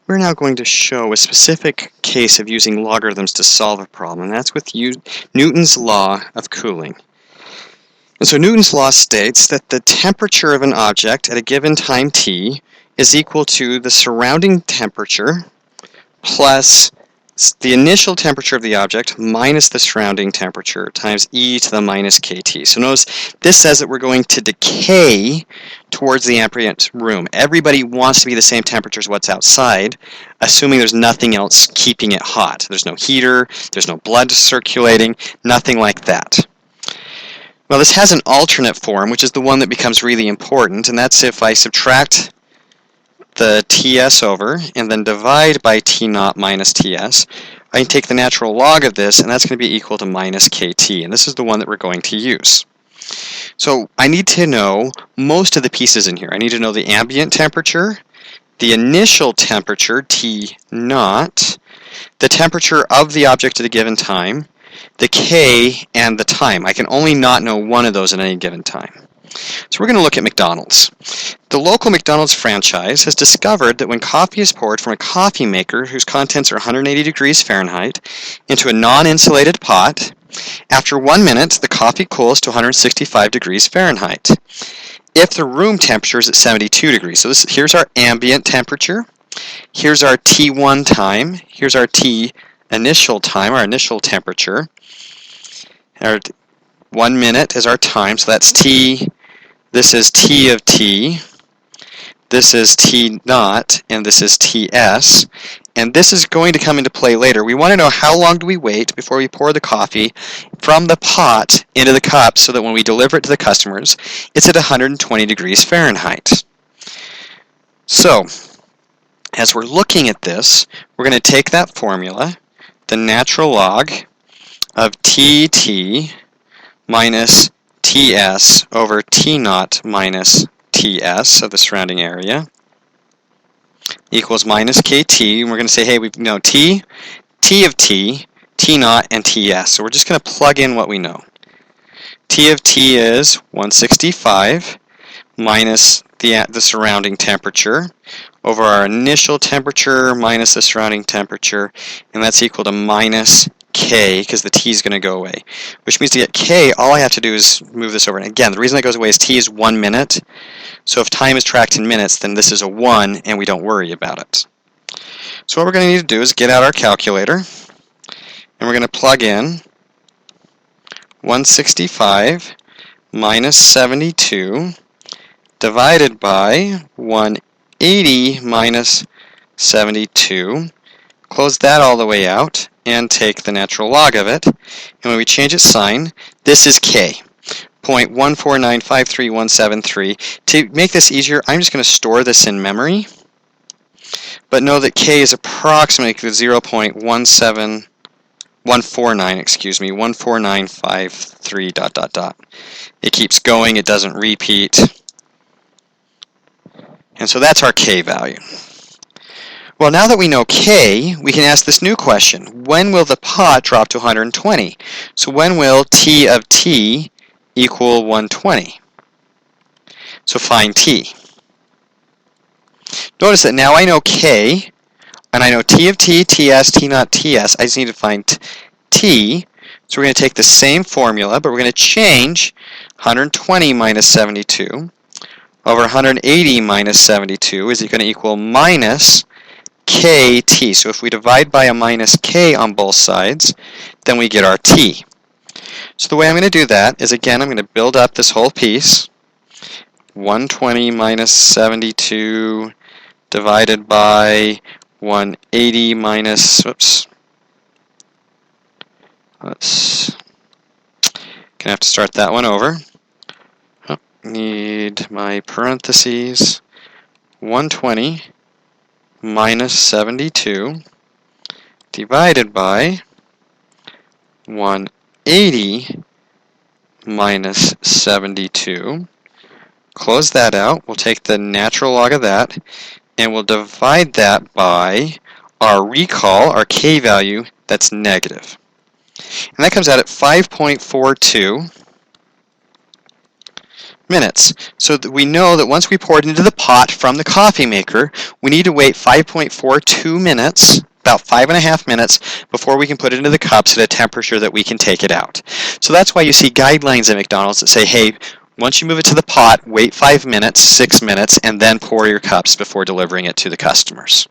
We're now going to show a specific case of using logarithms to solve a problem, and that's with Newton's law of cooling. And so Newton's law states that the temperature of an object at a given time t is equal to the surrounding temperature plus the initial temperature of the object minus the surrounding temperature times e to the minus kt. So notice this says that we're going to decay towards the ambient room. Everybody wants to be the same temperature as what's outside, assuming there's nothing else keeping it hot. There's no heater, there's no blood circulating, nothing like that. Well, this has an alternate form, which is the one that becomes really important, and that's if I subtract the Ts over and then divide by T naught minus Ts, I can take the natural log of this, and that's going to be equal to minus Kt, and this is the one that we're going to use. So I need to know most of the pieces in here. I need to know the ambient temperature, the initial temperature, T naught, the temperature of the object at a given time, the K, and the time. I can only not know one of those at any given time. So we're going to look at McDonald's. The local McDonald's franchise has discovered that when coffee is poured from a coffee maker whose contents are 180 degrees Fahrenheit into a non-insulated pot, after 1 minute the coffee cools to 165 degrees Fahrenheit. If the room temperature is at 72 degrees, so here's our ambient temperature, here's our T1 time, here's our T initial time, our initial temperature, our 1 minute is our time, so that's T. This is T of T, this is T naught, and this is Ts, and this is going to come into play later. We want to know how long do we wait before we pour the coffee from the pot into the cup so that when we deliver it to the customers, it's at 120 degrees Fahrenheit. So, as we're looking at this, we're going to take that formula, the natural log of Tt minus Ts over T naught minus Ts of the surrounding area equals minus Kt, and we're going to say, hey, we know T of T, T naught, and Ts. So we're just going to plug in what we know. T of T is 165 minus the surrounding temperature over our initial temperature minus the surrounding temperature, and that's equal to minus K, because the T is going to go away. Which means to get K, all I have to do is move this over. And again, the reason that goes away is T is 1 minute. So if time is tracked in minutes, then this is a 1, and we don't worry about it. So what we're going to need to do is get out our calculator, and we're going to plug in 165 minus 72 divided by 180 minus 72. Close that all the way out and take the natural log of it. And when we change its sign, this is K, 0.14953,173. To make this easier, I'm just going to store this in memory, but know that K is approximately 0.14953 ... It keeps going, it doesn't repeat. And so that's our K value. Well, now that we know K, we can ask this new question. When will the pot drop to 120? So when will T of T equal 120? So find T. Notice that now I know K, and I know T of T, Ts, T naught, Ts. I just need to find T. So we're going to take the same formula, but we're going to change 120 minus 72 over 180 minus 72 is going to equal minus Kt. So if we divide by a minus K on both sides, then we get our T. So the way I'm going to do that is, again, I'm going to build up this whole piece. 120 minus 72 divided by 180 minus, whoops. Let's, gonna have to start that one over. Oh, need my parentheses. 120 minus 72 divided by 180 minus 72. Close that out. We'll take the natural log of that, and we'll divide that by our recall, our K value, that's negative. And that comes out at 5.42 minutes. So that we know that once we pour it into the pot from the coffee maker, we need to wait 5.42 minutes, about 5.5 minutes, before we can put it into the cups at a temperature that we can take it out. So that's why you see guidelines at McDonald's that say, hey, once you move it to the pot, wait 5 minutes, 6 minutes, and then pour your cups before delivering it to the customers.